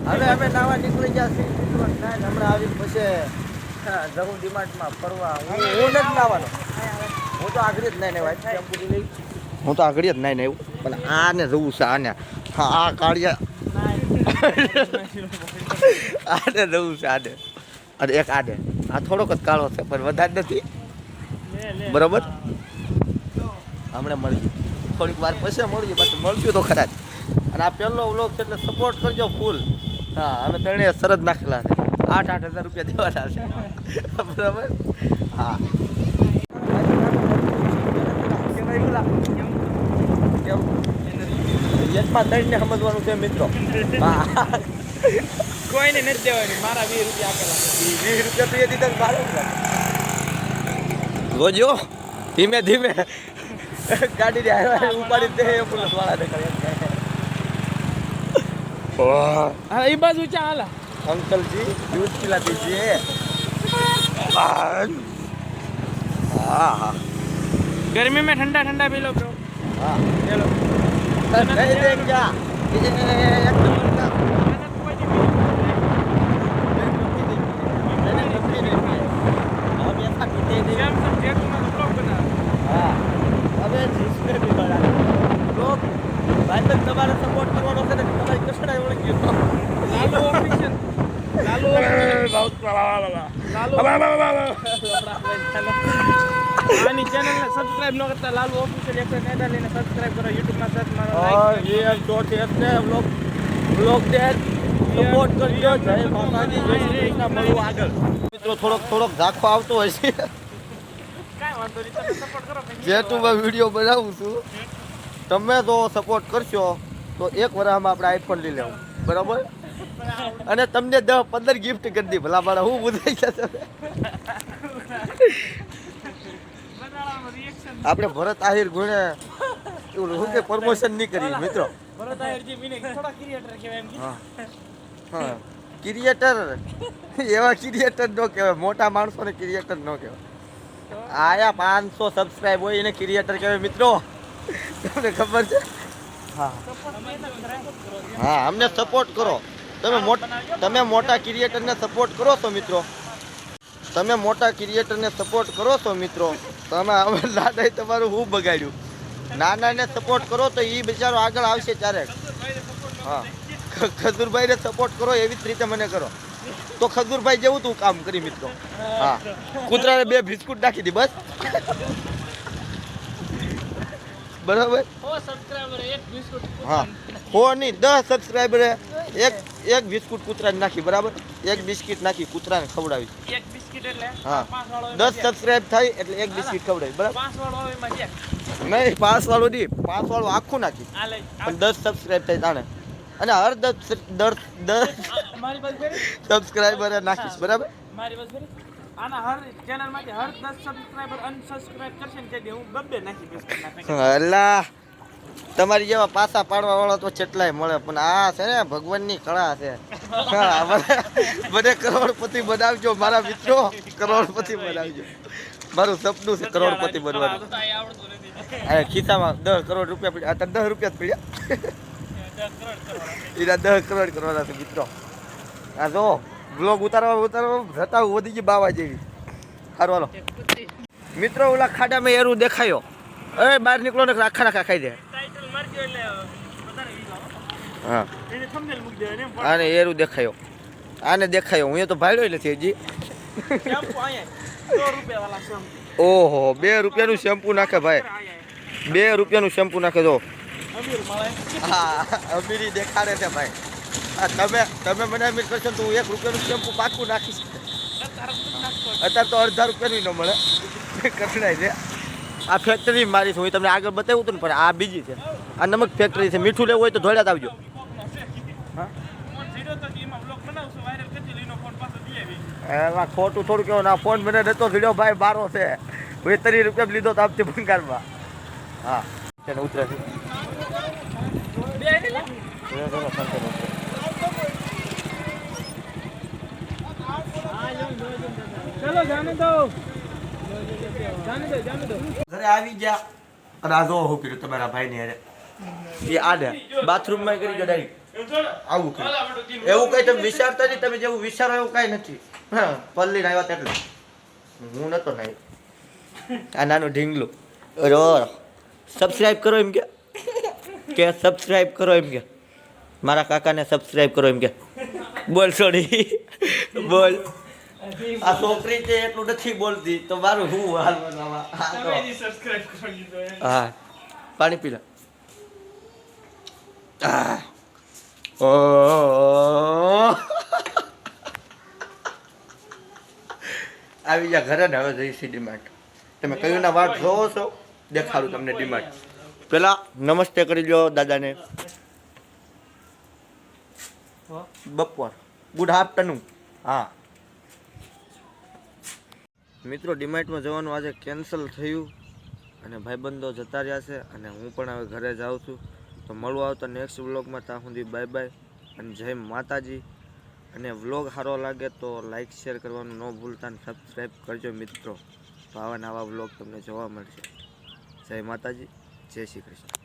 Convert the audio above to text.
હવે અમે નાવા નીકળી ગયા છીએ હમણાં આવી પછી જવું ડિમાન્ડમાં ફરવા હું નથી નાવાનો હું તો આગળ જ નહીં ભાઈ હું તો આગળ જ નહીં એવું પણ આને જવું છે આને હા આ કાળિયા આને જવું છે આને અને એક આને આ થોડોક જ કાળો છે પણ વધારે નથી બરોબર હમણાં મળીએ થોડીક વાર પછી મળીએ પાછું મળશું તો ખરા જ અને આ પહેલો વ્લોગ છે એટલે સપોર્ટ કરજો ફૂલ હા અમે ત્રણે સરસ નાખેલા છે 8,000 રૂપિયા દેવાના છે બરાબર હા યજમાન દઈને સમજવાનું છે મિત્રો કોઈને નથી દેવાની મારા 20 રૂપિયા આપેલા 20 રૂપિયા તો એ દીધા મારો જોજો ધીમે ધીમે ગાડી ઉપાડી દે પોલીસ વાળા હા એ બાજુ ચા હાલા अंकल जी दूध पिला दीजिए हाँ हाँ गर्मी में ठंडा ठंडा पी लो ब्रो हाँ चलो नहीं दे क्या एकदम भाई तक तुम्हारा सपोर्ट करवानो છે ને તમારી કસડા ઓળખી लालू ऑफिशियल लालू आनी चैनल ने सब्सक्राइब न करता लालू ऑफिशियल एक कैदा लेने सब्सक्राइब करो YouTube में सर्च मारो और ये तो थे व्लॉग दे સપોર્ટ કરજો જય માતાજી જય શ્રી કૃષ્ણ મળું આગળ મિત્રો થોડોક ઝાખો આવતો હોય છે કાઈ વાંધો નહીં તમે સપોર્ટ કરો જેટુમાં વિડિયો બનાવું છું તમે જો સપોર્ટ કરશો તો એક વર્ષમાં આપણે આઈફોન લઈ લેવું બરાબર અને તમને 10-15 ગિફ્ટ કરી દી ભલા મારા હું બુધાઈ જશે આપણે ભરત આહિર ગુણે એવું શું કે પ્રમોશન નહીં કરી મિત્રો ભરત આહિરજી મીને થોડા ક્રિએટર કહેવાય એમ હા ક્રિએટર એવા ક્રિએટર નો કહેવાય મોટા માણસોને ક્રિએટર નો કહેવાય આયા 500 સબસ્ક્રાઇબ હોય એને ક્રિએટર કહેવાય મિત્રો તમને ખબર છે હા હા અમને સપોર્ટ કરો તમે મોટા ક્રિએટરને સપોર્ટ કરો છો મિત્રો તમે મોટા ક્રિએટરને સપોર્ટ કરો છો મિત્રો તમે અમે નાના તમારું હું બગાડ્યું નાનાને સપોર્ટ કરો તો એ બિચારો આગળ આવશે ત્યારે હા ખજૂરભાઈને સપોર્ટ કરો એવી જ રીતે મને કરો તો ખજૂરભાઈ જેવું તું કામ કરી મિત્રો હા કૂતરાને 2 બિસ્કુટ નાખી દી બસ બરાબર હા હો નહીં 10 સબસ્ક્રાઈબર એક બિસ્કુટ કૂતરાને નાખી બરાબર એક બિસ્કિટ નાખી કૂતરાને ખવડાવી એક બિસ્કિટ એટલે હા 5 વાળો 10 સબસ્ક્રાઇબ થાય એટલે એક બિસ્કિટ ખવડાવી બરાબર 5 વાળો એમાં છે નહીં 5 વાળું નહીં 5 વાળું આખું નાખી આ લઈ પણ 10 સબસ્ક્રાઇબ થાય તાણે અને હર 10 મારી બાજુ ફેરી સબસ્ક્રાઇબર નાખીશ બરાબર મારી બાજુ ફેરી આના હર ચેનલ માંથી હર 10 સબસ્ક્રાઇબર અનસબસ્ક્રાઇબ કરશે ને તે હું ગબ્બે નાખી બિસ્કિટ નાખી અલ્લાહ તમારી જેવા પાસા પાડવા વાળા તો કેટલાય મળે પણ આ છે ને ભગવાનની કળા છે બધે કરોડપતિ બનાવજો મારા મિત્રો કરોડપતિ બનાવજો મારું સપનું છે કરોડપતિ બનવાનું આ ખિસ્સામાં 10 કરોડ રૂપિયા પડ્યા આ 10 રૂપિયા જ પડ્યા એના 10 કરોડ કરવાના છે મિત્રો આ જો બ્લોગ ઉતારવા જતા વધી ગઈ બાવા જેવી સારું હાલો મિત્રો ઓલા ખાડામાં એરું દેખાયો એ બહાર નીકળો ને આખા ખાઈ દે હા આને એરું દેખાયો આને દેખાયો હું તો ભાડ્યો નથી હજી ઓહો 2 રૂપિયાનું શેમ્પુ નાખે ભાઈ 2 રૂપિયાનું શેમ્પુ નાખે જો હા અમીરી દેખાડે છે ભાઈ તમે મને અમીર કરશો તો હું 1 રૂપિયાનું શેમ્પુ પાકું નાખીશ અત્યારે તો 1.5 રૂપિયાનું ન મળે કઠણાઈ છે આ ફેક્ટરી મારી છે હું તમને આગળ બતાવ્યું હતું ને પણ આ બીજી છે આ નમક ફેક્ટરી છે મીઠું લેવું હોય તો ધોળ્યા આવજો એમાં ખોટું થોડું કેવું ના ફોન મને નતો વિડીયો ભાઈ બારો છે 30 રૂપિયા લીધો તો આપતી ભંગારમાં હા તેને ઉતરે છે ચલો જાને દો ઘરે આવી ગયા અને આ જો હું કર્યું તમારા ભાઈ ને એ આડે બાથરૂમ માં કરી ગયો ડાયરેક્ટ આવું કંઈ એવું કંઈ તમે વિચારતા નહીં, તમે જેવું વિચારો એવું કાંઈ નથી. હા, પલ્લીને આવ્યા તેટલું હું નતો નાઈ. આ નાનું ઢીંગલું રો સબસ્ક્રાઇબ કરો એમ કે સબસ્ક્રાઇબ કરો એમ કે મારા કાકાને સબસ્ક્રાઇબ કરો એમ કે બોલ સોડી બોલ. આ છોકરી છે એટલું નથી બોલતી તો મારું હું હાલવાનું આમાં. હા પાણી પી લે. આવી જા ઘરે ને હવે જઈશી ડિમાન્ડ. તમે કયું ના વાત જોવો છો દેખાડું તમને ડિમાન્ડ. પેલા નમસ્તે કરી લો દાદાને. બપોર ગુડ આફ્ટરનૂન. હા મિત્રો ડીમાર્ટમાં જવાનું આજે કેન્સલ થયું અને ભાઈબંધો જતા રહ્યા છે અને હું પણ હવે ઘરે જાઉં છું. તો મળવા આવતા નેક્સ્ટ વ્લોગમાં. ત્યાં સુધી બાય બાય અને જય માતાજી. અને વ્લોગ સારો લાગે તો લાઈક શેર કરવાનું ન ભૂલતા અને સબસ્ક્રાઈબ કરજો મિત્રો. તો આવા નવા વ્લોગ તમને જોવા મળશે. જય માતાજી, જય શ્રી કૃષ્ણ.